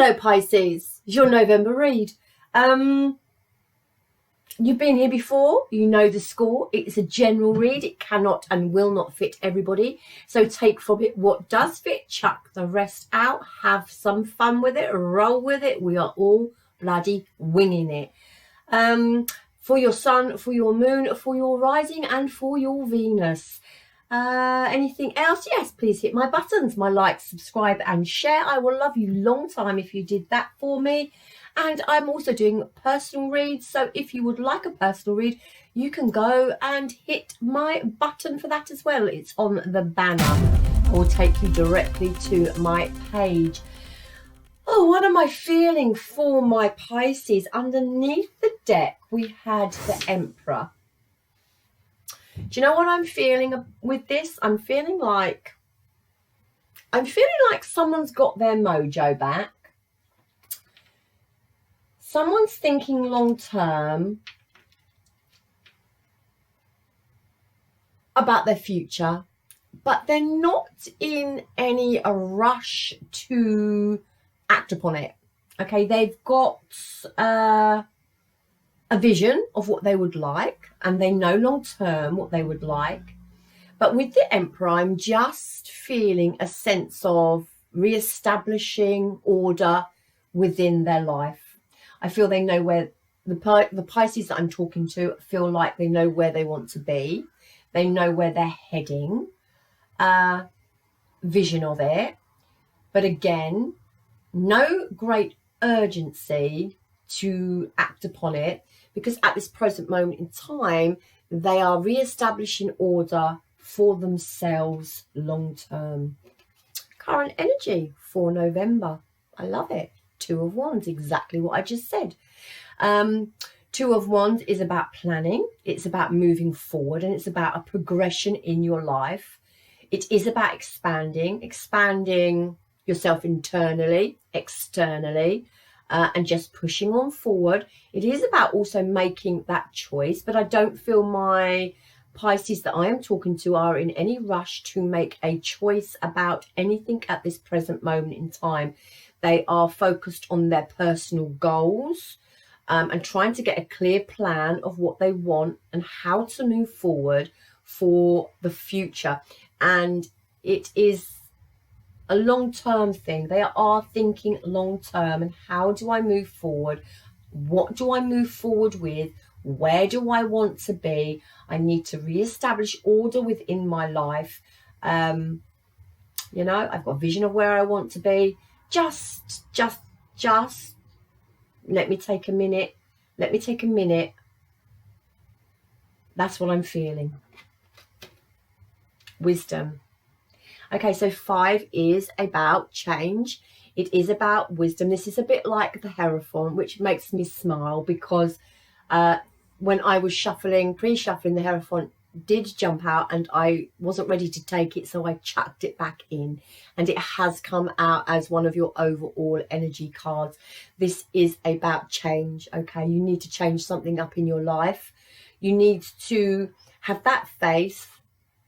Hello Pisces, it's your November read. You've been here before, you know the score. It's a general read. It cannot and will not fit everybody. So take from it what does fit, chuck the rest out, have some fun with it, roll with it. We are all bloody winging it. For your sun, for your moon, for your rising, and for your Venus. Anything else? Yes, please hit my buttons, my like, subscribe and share. I will love you long time if you did that for me. And I'm also doing personal reads, so if you would like a personal read, you can go and hit my button for that as well. It's on the banner. Or take you directly to my page. Oh, what am I feeling for my Pisces? Underneath the deck, we had the Emperor. Do you know what I'm feeling with this? I'm feeling like someone's got their mojo back. Someone's thinking long term about their future, but they're not in any rush to act upon it. Okay, they've got a vision of what they would like, and they know long term what they would like. But with the Emperor, I'm just feeling a sense of re-establishing order within their life. I feel they know where the Pisces that I'm talking to feel like they know where they want to be. They know where they're heading, vision of it. But again, no great urgency to act upon it, because at this present moment in time, they are re-establishing order for themselves long term. Current energy for November. I love it. Two of Wands, exactly what I just said. Two of Wands is about planning. It's about moving forward, and it's about a progression in your life. It is about expanding yourself internally, externally, and just pushing on forward. It is about also making that choice, but I don't feel my Pisces that I am talking to are in any rush to make a choice about anything at this present moment in time. They are focused on their personal goals and trying to get a clear plan of what they want and how to move forward for the future. And it is a long-term thing. They are thinking long-term, and how do I move forward? What do I move forward with? Where do I want to be? I need to re-establish order within my life. You know, I've got a vision of where I want to be. Just let me take a minute. Let me take a minute. That's what I'm feeling. Wisdom. Okay, so 5 is about change. It is about wisdom. This is a bit like the Hierophant, which makes me smile because when I was pre-shuffling, the Hierophant did jump out and I wasn't ready to take it, so I chucked it back in, and it has come out as one of your overall energy cards. This is about change. Okay, you need to change something up in your life. You need to have that faith,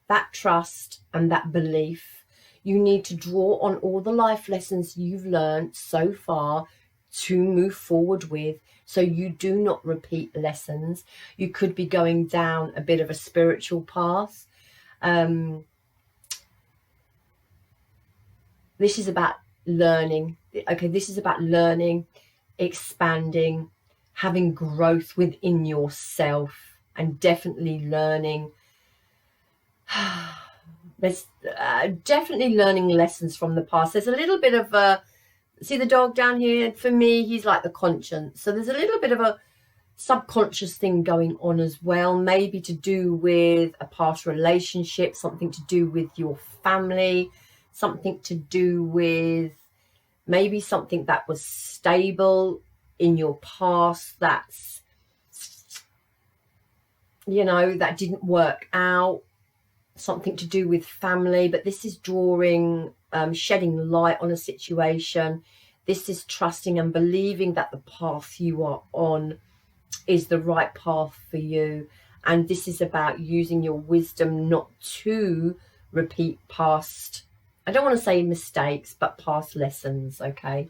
that trust, and that belief. You need to draw on all the life lessons you've learned so far to move forward with, so you do not repeat lessons. You could be going down a bit of a spiritual path. This is about learning. Okay, this is about learning, expanding, having growth within yourself, and definitely learning. There's definitely learning lessons from the past. There's a little bit of a, see the dog down here? For me, he's like the conscience. So there's a little bit of a subconscious thing going on as well, maybe to do with a past relationship, something to do with your family, something to do with maybe something that was stable in your past that's, you know, that didn't work out, something to do with family. But this is drawing, shedding light on a situation. This is trusting and believing that the path you are on is the right path for you. And this is about using your wisdom not to repeat past, I don't want to say mistakes, but past lessons. Okay,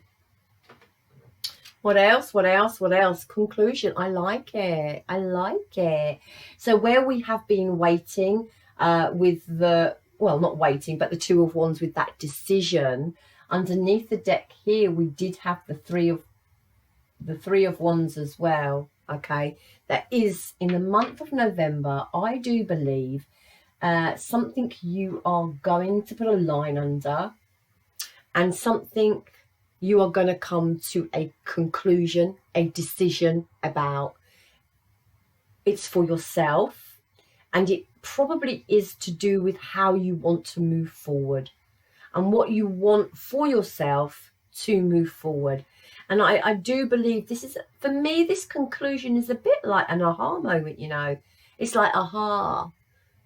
What else? What else? What else? Conclusion. I like it. I like it. So where we have been waiting with the, well, not waiting, but the Two of Wands with that decision, underneath the deck here, we did have the Three of Wands as well. Okay. That is in the month of November, I do believe, something you are going to put a line under, and something you are going to come to a conclusion, a decision about. It's for yourself, and it probably is to do with how you want to move forward and what you want for yourself to move forward. And I do believe this is, for me, this conclusion is a bit like an aha moment, you know. It's like, aha,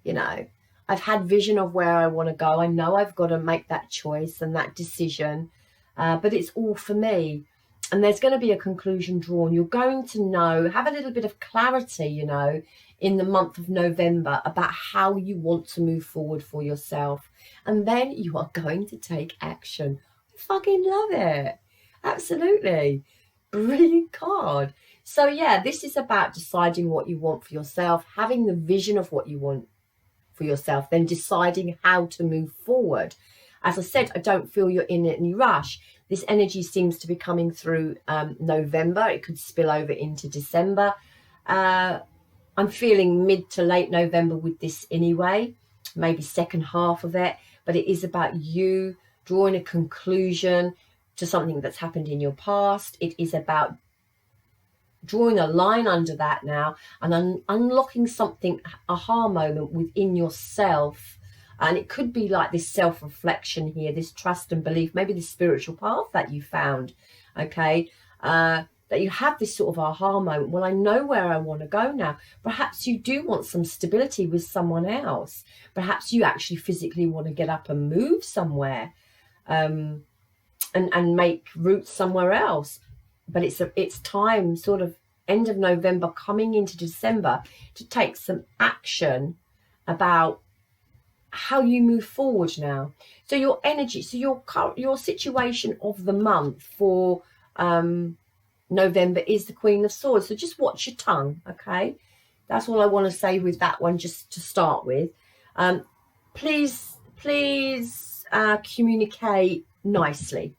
you know, I've had vision of where I want to go. I know I've got to make that choice and that decision, but it's all for me. And there's going to be a conclusion drawn. You're going to know, have a little bit of clarity, you know, in the month of November about how you want to move forward for yourself. And then you are going to take action. I fucking love it. Absolutely. Brilliant card. So yeah, this is about deciding what you want for yourself, having the vision of what you want for yourself, then deciding how to move forward. As I said, I don't feel you're in any rush. This energy seems to be coming through November. It could spill over into December. I'm feeling mid to late November with this anyway, maybe second half of it. But it is about you drawing a conclusion to something that's happened in your past. It is about drawing a line under that now and unlocking something, aha moment within yourself. And it could be like this self-reflection here, this trust and belief, maybe the spiritual path that you found, okay, that you have this sort of aha moment. Well, I know where I want to go now. Perhaps you do want some stability with someone else. Perhaps you actually physically want to get up and move somewhere, and make roots somewhere else. But it's time, sort of end of November coming into December, to take some action about how you move forward now. So your energy, so your situation of the month for November is the Queen of Swords. So just watch your tongue, okay? That's all I want to say with that one, just to start with. Please communicate nicely.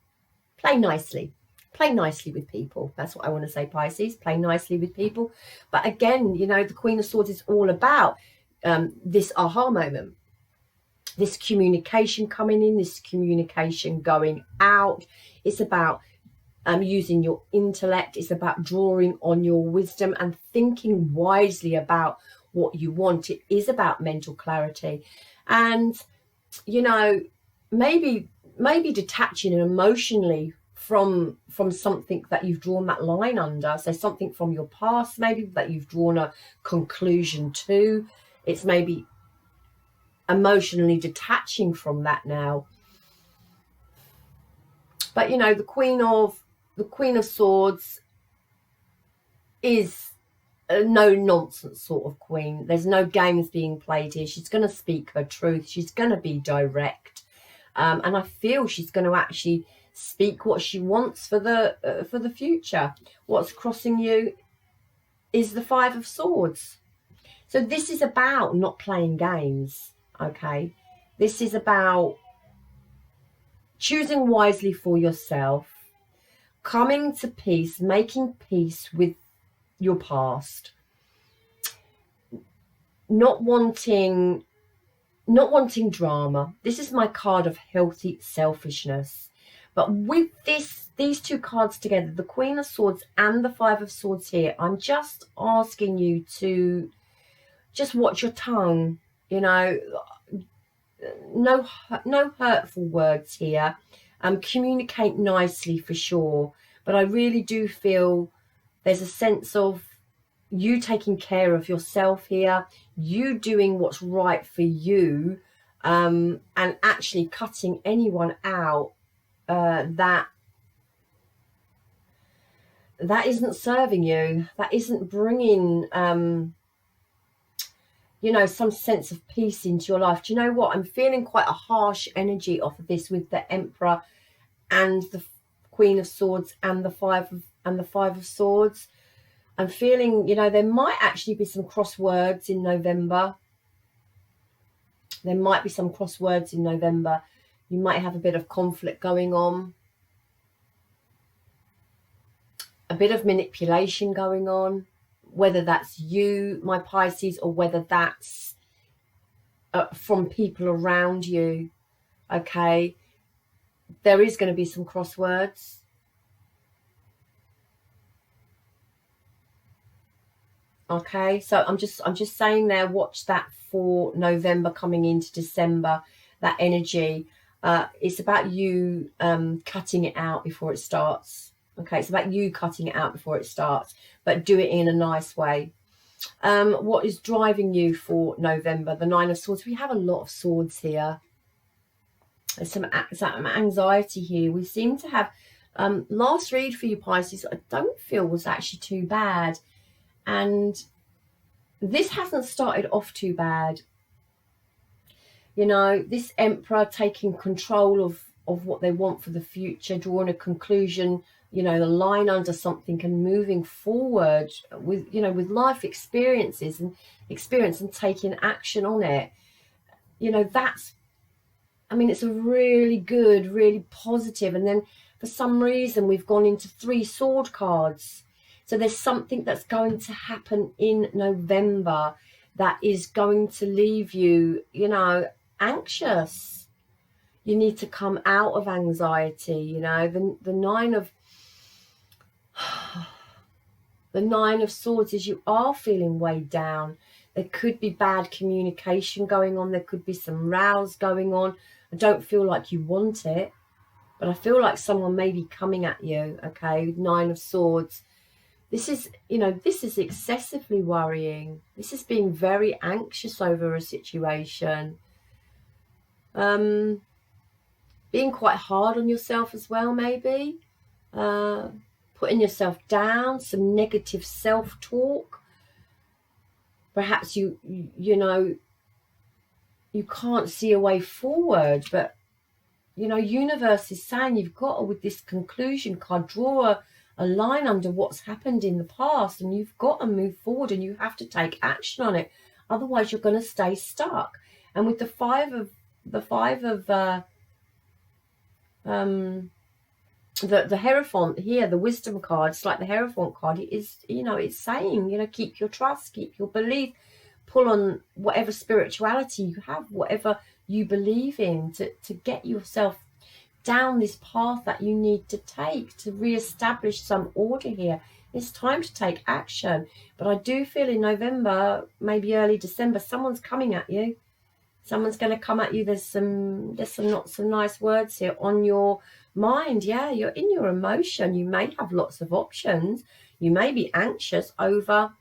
Play nicely. Play nicely with people. That's what I want to say, Pisces. Play nicely with people. But again, you know, the Queen of Swords is all about this aha moment. This communication coming in, this communication going out. It's about using your intellect. It's about drawing on your wisdom and thinking wisely about what you want. It is about mental clarity. And, you know, maybe detaching emotionally from something that you've drawn that line under. So something from your past, maybe, that you've drawn a conclusion to. It's maybe emotionally detaching from that now. But, you know, the Queen of Swords is a no nonsense sort of queen. There's no games being played here. She's going to speak her truth. She's going to be direct. And I feel she's going to actually speak what she wants for the future. What's crossing you is the Five of Swords. So this is about not playing games, okay? This is about choosing wisely for yourself, coming to peace, making peace with your past, not wanting drama. This is my card of healthy selfishness. But with these two cards together, the Queen of Swords and the Five of Swords here, I'm just asking you to just watch your tongue, you know, no hurtful words here. Communicate nicely for sure. But I really do feel there's a sense of you taking care of yourself here, you doing what's right for you, and actually cutting anyone out that isn't serving you, that isn't bringing you know, some sense of peace into your life. Do you know what? I'm feeling quite a harsh energy off of this with the Emperor and the Queen of Swords and the Five and the Five of Swords. I'm feeling, you know, there might actually be some crosswords in November. There might be some crosswords in November. You might have a bit of conflict going on. A bit of manipulation going on. Whether that's you, my Pisces, or whether that's from people around you. Okay. There is going to be some crosswords. Okay, so I'm just saying there, watch that for November coming into December, that energy. It's about you cutting it out before it starts. Okay, it's about you cutting it out before it starts, but do it in a nice way. What is driving you for November? The Nine of Swords. We have a lot of swords here. There's some anxiety here. We seem to have last read for you Pisces, I don't feel was actually too bad. And this hasn't started off too bad. You know, this Emperor taking control of what they want for the future, drawing a conclusion, you know, the line under something and moving forward with, you know, with life experiences and taking action on it. You know, that's, I mean, it's a really good, really positive. And then for some reason, we've gone into 3 sword cards. So there's something that's going to happen in November that is going to leave you, you know, anxious. You need to come out of anxiety, you know. The Nine of Swords is you are feeling weighed down. There could be bad communication going on. There could be some rows going on. I don't feel like you want it, but I feel like someone may be coming at you, okay, 9 of Swords. This is, you know, this is excessively worrying. This is being very anxious over a situation. Being quite hard on yourself as well, maybe. Putting yourself down, some negative self-talk. Perhaps you know, you can't see a way forward, but, you know, universe is saying you've got to, with this conclusion card, draw a line under what's happened in the past, and you've got to move forward and you have to take action on it. Otherwise, you're going to stay stuck. And with the five of the Hierophant here, the wisdom card, it's like the Hierophant card. It is, you know, it's saying, you know, keep your trust, keep your belief, pull on whatever spirituality you have, whatever you believe in, to get yourself down this path that you need to take to re-establish some order here. It's time to take action. But I do feel in November, maybe early December, someone's coming at you. Someone's going to come at you. There's some not so nice words here on your mind. Yeah, you're in your emotion. You may have lots of options. You may be anxious over,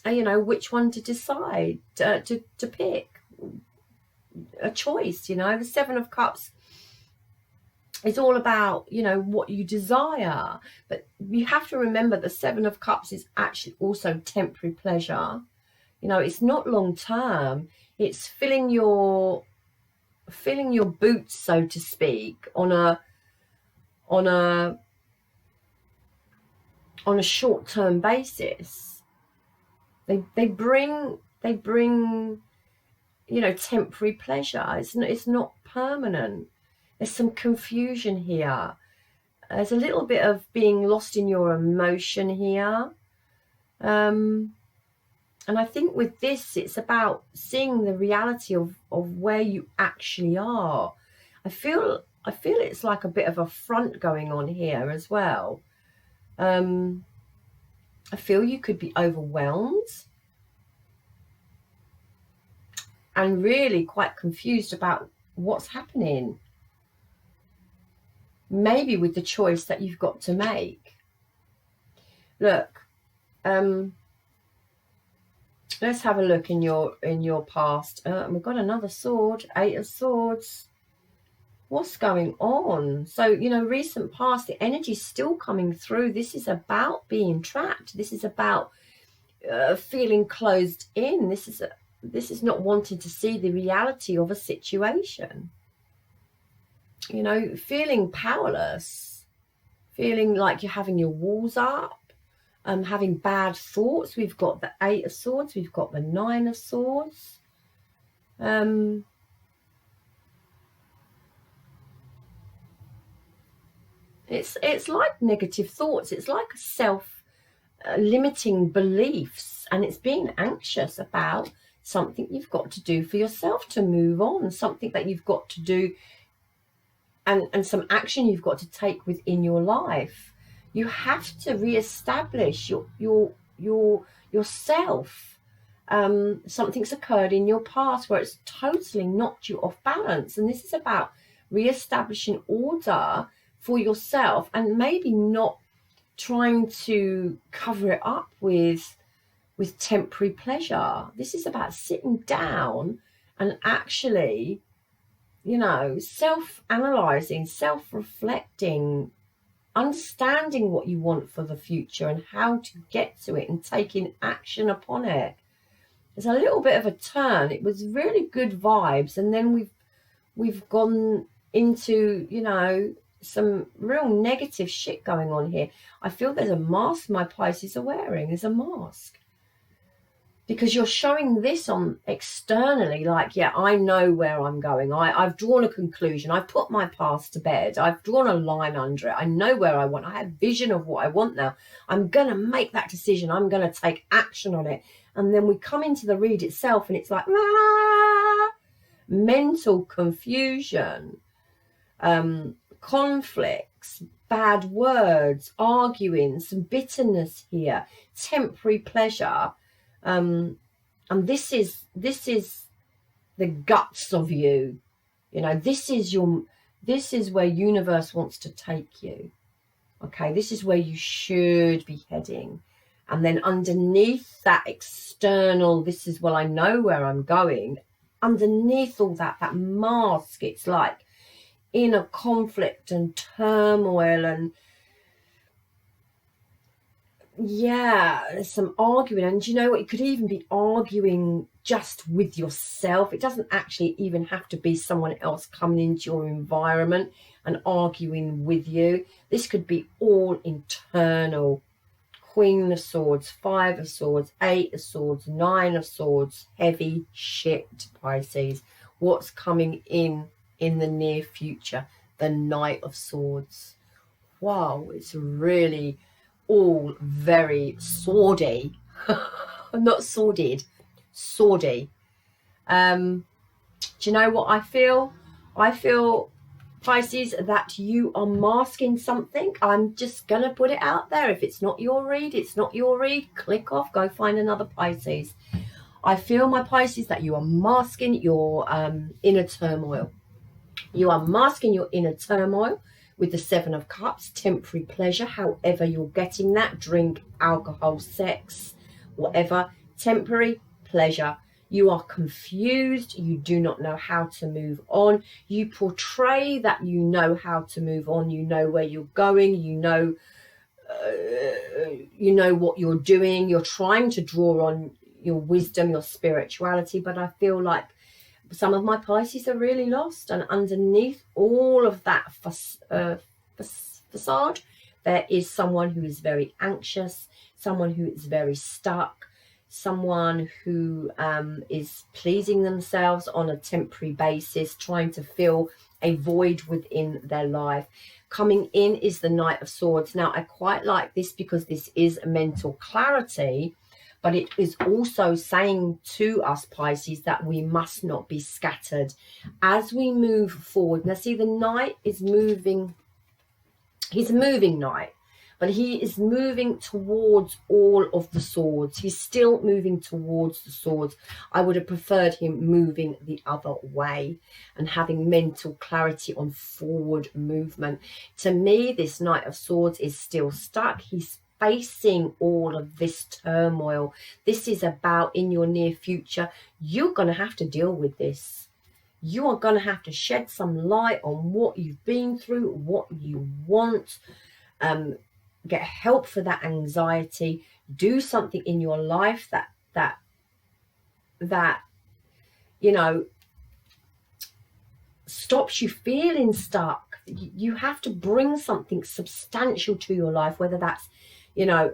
you know, which one to decide to pick. A choice, you know. The 7 of Cups, it's all about, you know, what you desire. But you have to remember the 7 of Cups is actually also temporary pleasure. You know, it's not long term. It's filling your boots, so to speak, on a short-term basis. They bring, you know, temporary pleasure. It's not permanent. There's some confusion here. There's a little bit of being lost in your emotion here. And I think with this, it's about seeing the reality of where you actually are. I feel it's like a bit of a front going on here as well. I feel you could be overwhelmed and really quite confused about what's happening. Maybe with the choice that you've got to make. Look, let's have a look in your past. We've got another sword, 8 of Swords. What's going on? So, you know, recent past, the energy's still coming through. This is about being trapped. This is about feeling closed in. This is not wanting to see the reality of a situation. You know, feeling powerless. feeling like you're having your walls up, having bad thoughts. We've got the 8 of Swords, we've got the 9 of Swords. It's like negative thoughts. It's like self-limiting beliefs, and it's being anxious about something you've got to do for yourself to move on, something that you've got to do, and some action you've got to take within your life. You have to reestablish yourself. Something's occurred in your past where it's totally knocked you off balance, and this is about reestablishing order for yourself, and maybe not trying to cover it up with temporary pleasure. This is about sitting down and actually, you know, self-analyzing, self-reflecting, understanding what you want for the future and how to get to it, and taking action upon it. There's a little bit of a turn. It was really good vibes, and then we've gone into, you know, some real negative shit going on here. I feel there's a mask my Pisces are wearing. There's a mask, because you're showing this on externally, like, yeah, I know where I'm going. I've drawn a conclusion. I've put my past to bed. I've drawn a line under it. I know where I want. I have vision of what I want now. I'm going to make that decision. I'm going to take action on it. And then we come into the read itself, and it's like, mental confusion, conflicts, bad words, arguing, some bitterness here, temporary pleasure. And this is the guts of you. You know, this is where universe wants to take you. Okay, this is where you should be heading. And then underneath that external, this is, well, I know where I'm going. Underneath all that mask, it's like inner conflict and turmoil, and yeah, there's some arguing. And you know what, you could even be arguing just with yourself. It doesn't actually even have to be someone else coming into your environment and arguing with you. This could be all internal. Queen of Swords, 5 of Swords, 8 of Swords, 9 of Swords. Heavy shit, Pisces. What's coming in the near future? The Knight of Swords. Wow, it's really all very swordy. Not sordid, swordy. Do you know what I feel? I feel, Pisces, that you are masking something. I'm just going to put it out there. If it's not your read, it's not your read. Click off, go find another Pisces. I feel, my Pisces, that you are masking your inner turmoil. You are masking your inner turmoil with the 7 of Cups, temporary pleasure, however you're getting that, drink, alcohol, sex, whatever, temporary pleasure. You are confused. You do not know how to move on. You portray that you know how to move on. You know where you're going. You know what you're doing. You're trying to draw on your wisdom, your spirituality. But I feel like some of my Pisces are really lost. And underneath all of that facade, there is someone who is very anxious, someone who is very stuck, someone who is pleasing themselves on a temporary basis, trying to fill a void within their life. Coming in is the Knight of Swords. Now, I quite like this because this is mental clarity, but it is also saying to us, Pisces, that we must not be scattered as we move forward. Now, see, the Knight is moving. He's a moving Knight, but he is moving towards all of the swords. He's still moving towards the swords. I would have preferred him moving the other way and having mental clarity on forward movement. To me, this Knight of Swords is still stuck. He's facing all of this turmoil. This is about, in your near future, you're going to have to deal with this. You are going to have to shed some light on what you've been through, what you want, get help for that anxiety, do something in your life that you know, stops you feeling stuck, you have to bring something substantial to your life, whether that's, you know,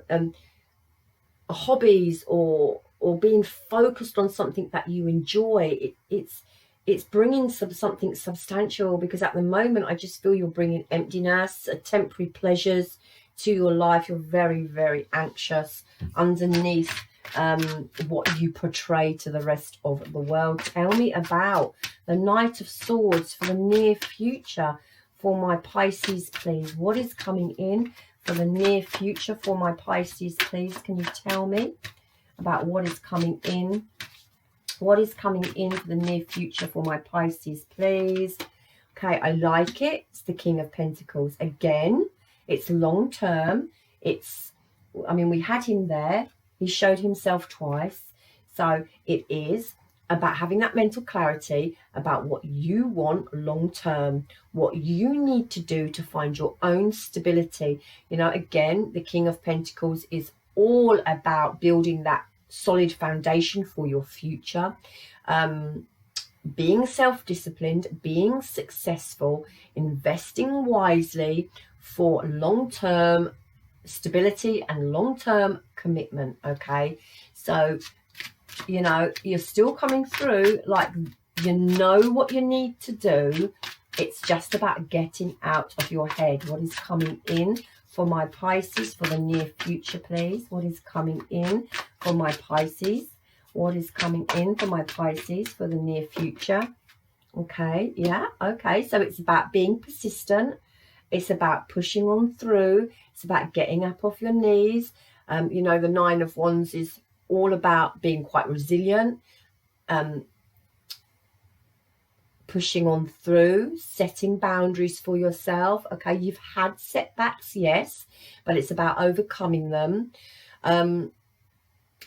hobbies or being focused on something that you enjoy. It's bringing something substantial, because at the moment I just feel you're bringing emptiness, temporary pleasures to your life. You're very, very anxious underneath what you portray to the rest of the world. Tell me about the Knight of Swords for the near future for my Pisces, please. What is coming in for the near future for my Pisces, please? Can you tell me about what is coming in? What is coming in for the near future for my Pisces, please? Okay, I like it. It's the King of Pentacles. Again, it's long term. It's, I mean, we had him there. He showed himself twice. So it is about having that mental clarity about what you want long term, what you need to do to find your own stability. You know, again, the King of Pentacles is all about building that solid foundation for your future, being self-disciplined, being successful, investing wisely for long-term stability and long-term commitment. Okay, so you know, you're still coming through, like, you know what you need to do. It's just about getting out of your head. What is coming in for my Pisces for the near future, please? What is coming in for my Pisces? What is coming in for my Pisces for the near future? Okay, yeah, okay. So it's about being persistent. It's about pushing on through. It's about getting up off your knees. You know, the Nine of Wands is all about being quite resilient, pushing on through, setting boundaries for yourself. Okay, you've had setbacks, yes, but it's about overcoming them.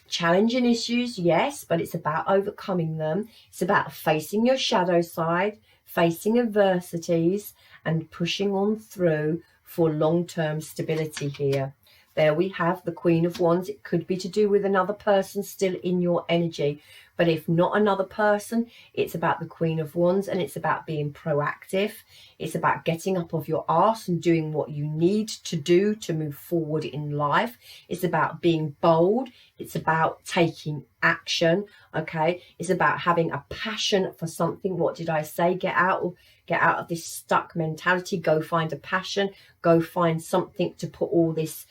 Challenging issues, yes, but it's about overcoming them. It's about facing your shadow side, facing adversities, and pushing on through for long-term stability here. There we have the Queen of Wands. It could be to do with another person still in your energy. But if not another person, it's about the Queen of Wands, and it's about being proactive. It's about getting up off your arse and doing what you need to do to move forward in life. It's about being bold. It's about taking action. Okay. It's about having a passion for something. What did I say? Get out of this stuck mentality. Go find a passion. Go find something to put all this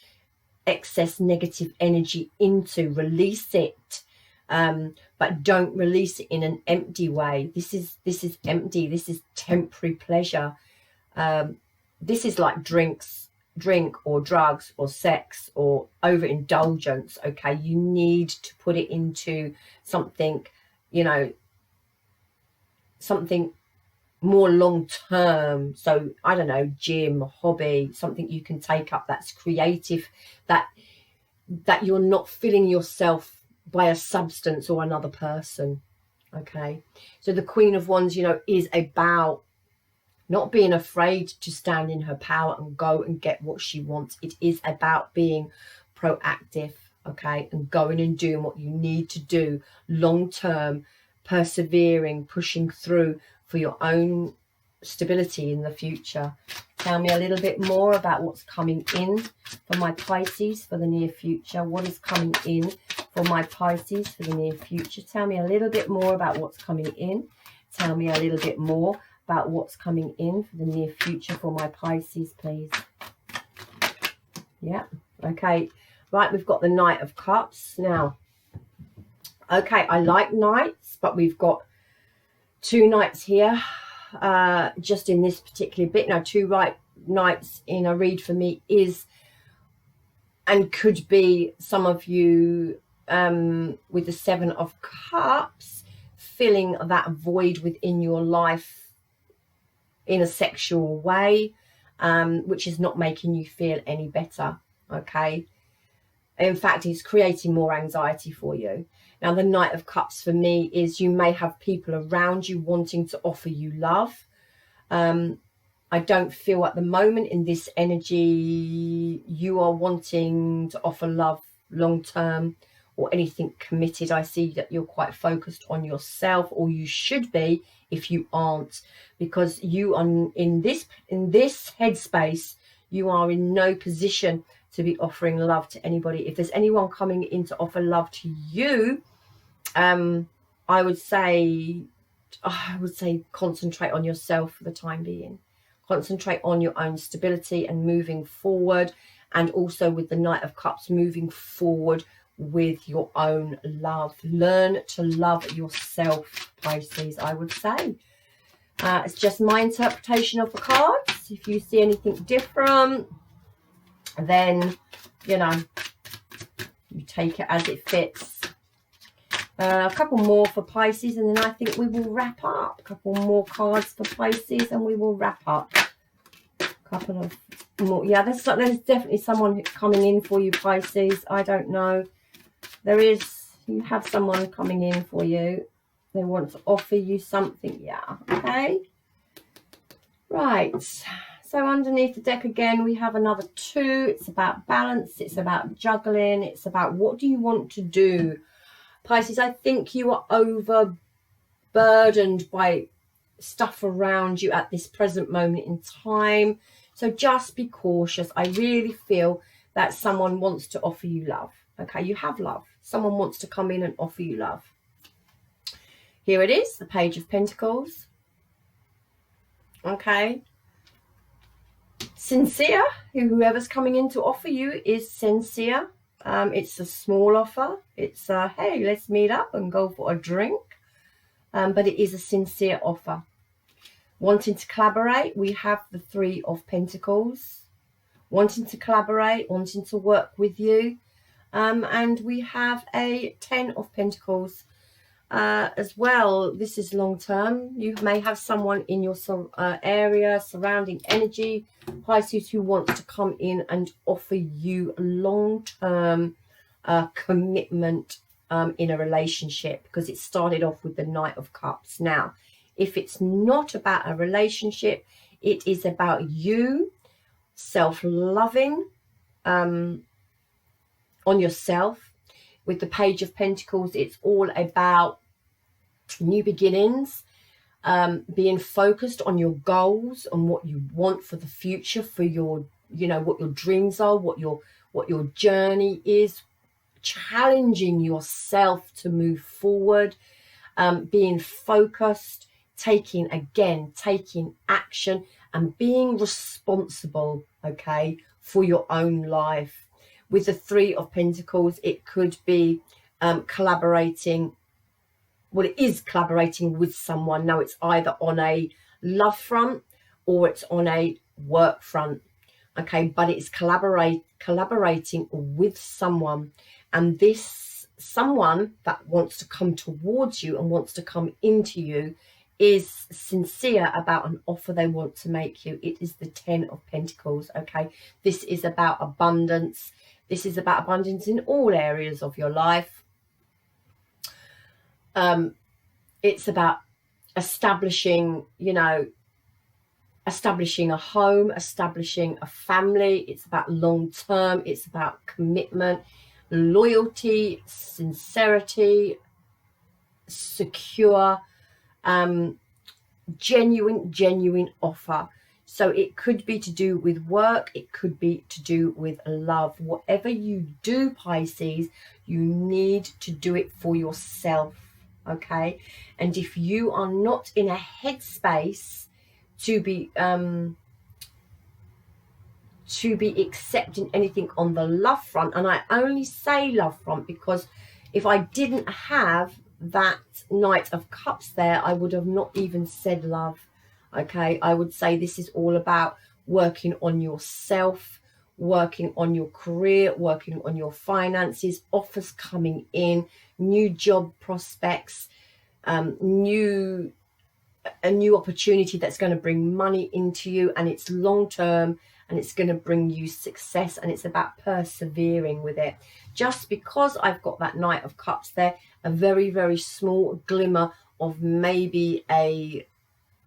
excess negative energy into. Release it, but don't release it in an empty way. This is empty. This is temporary pleasure. This is like drink or drugs or sex or overindulgence. Okay, you need to put it into something, you know, something more long term. So I don't know, gym, hobby, something you can take up that's creative, that you're not filling yourself by a substance or another person. Okay, so the Queen of Wands, you know, is about not being afraid to stand in her power and go and get what she wants. It is about being proactive, okay, and going and doing what you need to do long term, persevering, pushing through for your own stability in the future. Tell me a little bit more about what's coming in for my Pisces for the near future. What is coming in for my Pisces for the near future? Tell me a little bit more about what's coming in. Tell me a little bit more about what's coming in for the near future for my Pisces, please. Yeah, okay. Right, we've got the Knight of Cups. Now, okay, I like knights, but we've got two knights here. Just in this particular bit. Now, two knights in a read for me is and could be some of you with the Seven of Cups, filling that void within your life in a sexual way, which is not making you feel any better. Okay, in fact, it's creating more anxiety for you. Now, the Knight of Cups for me is you may have people around you wanting to offer you love. I don't feel at the moment in this energy you are wanting to offer love long term or anything committed. I see that you're quite focused on yourself, or you should be if you aren't, because you are in this headspace. You are in no position to be offering love to anybody. If there's anyone coming in to offer love to you, I would say concentrate on yourself for the time being. Concentrate on your own stability and moving forward, and also with the Knight of Cups, moving forward with your own love. Learn to love yourself, Pisces, I would say. It's just my interpretation of the cards. If you see anything different, then, you know, you take it as it fits. A couple more for Pisces, and then I think we will wrap up. A couple more cards for Pisces, and we will wrap up. A couple of more. Yeah, there's definitely someone coming in for you, Pisces. I don't know. You have someone coming in for you. They want to offer you something. Yeah, okay. Right. So underneath the deck again, we have another 2. It's about balance. It's about juggling. It's about what do you want to do. Pisces, I think you are overburdened by stuff around you at this present moment in time. So just be cautious. I really feel that someone wants to offer you love. Okay, you have love. Someone wants to come in and offer you love. Here it is, the Page of Pentacles. Okay. Sincere. Whoever's coming in to offer you is sincere. It's a small offer. It's hey, let's meet up and go for a drink. But it is a sincere offer. Wanting to collaborate, we have the 3 of Pentacles. Wanting to collaborate, wanting to work with you. And we have a 10 of Pentacles as well. This is long term. You may have someone in your area, surrounding energy, Pisces, who wants to come in and offer you long-term commitment in a relationship, because it started off with the Knight of Cups. Now, if it's not about a relationship, it is about you self-loving on yourself. With the Page of Pentacles, it's all about new beginnings, being focused on your goals, on what you want for the future, for your, you know, what your dreams are, what your journey is, challenging yourself to move forward, being focused, taking action, and being responsible, okay, for your own life. With the 3 of Pentacles, it could be collaborating. Well, it is collaborating with someone. Now, it's either on a love front or it's on a work front. Okay, but it's collaborating with someone. And this someone that wants to come towards you and wants to come into you is sincere about an offer they want to make you. It is the 10 of Pentacles, okay? This is about abundance. This is about abundance in all areas of your life. It's about establishing, you know, establishing a home, establishing a family. It's about long term. It's about commitment, loyalty, sincerity, secure, genuine offer. So it could be to do with work. It could be to do with love. Whatever you do, Pisces, you need to do it for yourself, okay? And if you are not in a headspace to be accepting anything on the love front, and I only say love front because if I didn't have that Knight of Cups there, I would have not even said love. Okay, I would say this is all about working on yourself, working on your career, working on your finances, offers coming in, new job prospects, a new opportunity that's going to bring money into you, and it's long term and it's going to bring you success, and it's about persevering with it. Just because I've got that Knight of Cups there, a very, very small glimmer of maybe a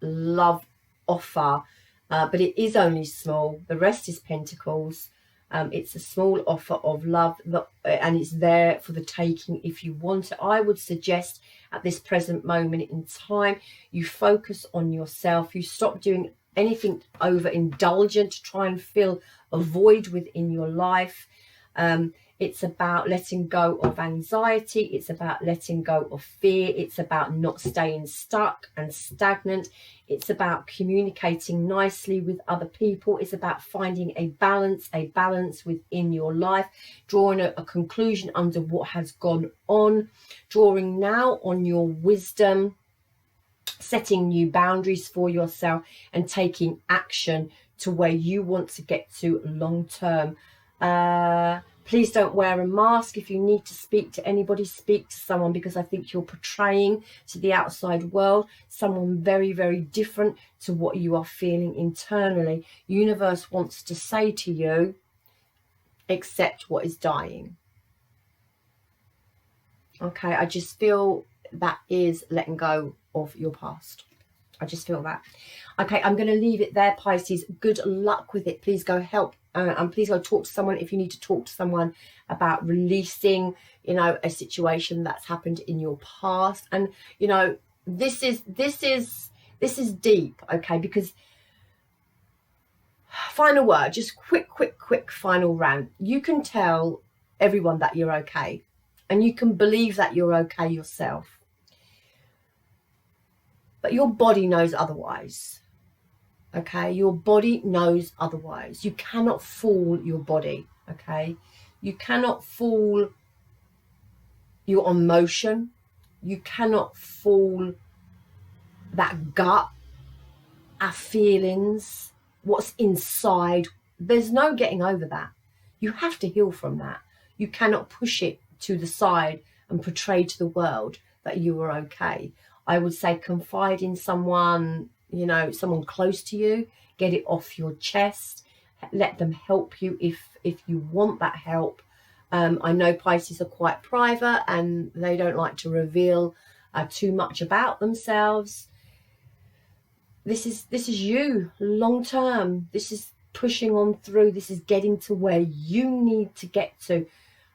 love offer, but it is only small. The rest is Pentacles. It's a small offer of love, and it's there for the taking if you want it. I would suggest at this present moment in time, you focus on yourself. You stop doing anything overindulgent to try and fill a void within your life. It's about letting go of anxiety. It's about letting go of fear. It's about not staying stuck and stagnant. It's about communicating nicely with other people. It's about finding a balance within your life, drawing a conclusion under what has gone on, drawing now on your wisdom, setting new boundaries for yourself, and taking action to where you want to get to long term. Please don't wear a mask. If you need to speak to anybody, speak to someone, because I think you're portraying to the outside world someone very, very different to what you are feeling internally. Universe wants to say to you, accept what is dying. Okay, I just feel that is letting go of your past. I just feel that. Okay, I'm going to leave it there, Pisces. Good luck with it. Please go help. And please go talk to someone if you need to talk to someone about releasing, you know, a situation that's happened in your past. And, you know, this is deep, okay? Because final word, just quick final rant. You can tell everyone that you're okay, and you can believe that you're okay yourself. But your body knows otherwise. Okay, your body knows otherwise. You cannot fool your body. Okay, you cannot fool your emotion. You cannot fool that gut, our feelings, what's inside. There's no getting over that. You have to heal from that. You cannot push it to the side and portray to the world that you are okay. I would say confide in someone, you know, someone close to you. Get it off your chest. Let them help you if you want that help. I know Pisces are quite private and they don't like to reveal too much about themselves. This is you long term. This is pushing on through. This is getting to where you need to get to.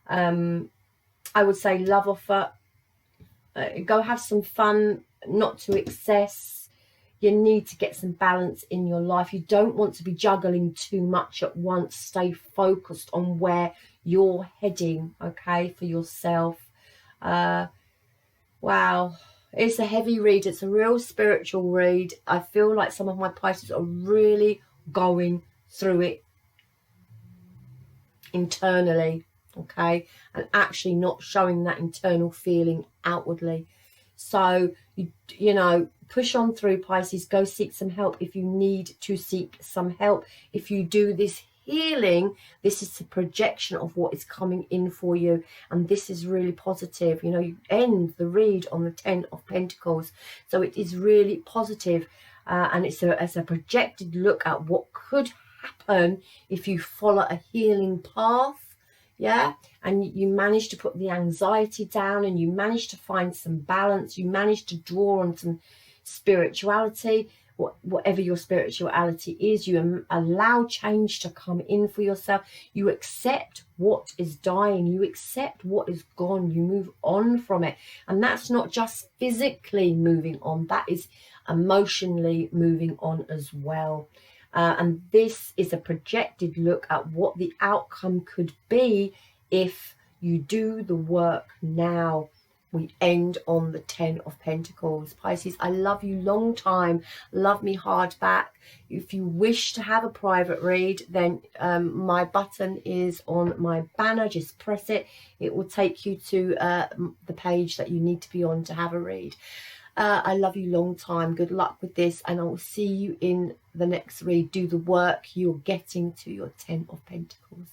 I would say love offer. Go have some fun, not to excess. You need to get some balance in your life. You don't want to be juggling too much at once. Stay focused on where you're heading, okay, for yourself. Wow, it's a heavy read. It's a real spiritual read. I feel like some of my Pisces are really going through it internally, okay, and actually not showing that internal feeling outwardly. So you know, push on through, Pisces. Go seek some help if you need to seek some help. If you do this healing, this is a projection of what is coming in for you, and this is really positive. You know, you end the read on the 10 of Pentacles, so it is really positive, and it's a projected look at what could happen if you follow a healing path. Yeah, and you manage to put the anxiety down, and you manage to find some balance. You manage to draw on some spirituality, whatever your spirituality is. You allow change to come in for yourself. You accept what is dying. You accept what is gone. You move on from it. And that's not just physically moving on. That is emotionally moving on as well. And this is a projected look at what the outcome could be if you do the work now. We end on the 10 of Pentacles. Pisces, I love you long time. Love me hard back. If you wish to have a private read, then my button is on my banner. Just press it. It will take you to the page that you need to be on to have a read. I love you long time. Good luck with this, and I will see you in the next read. Do the work. You're getting to your 10 of Pentacles.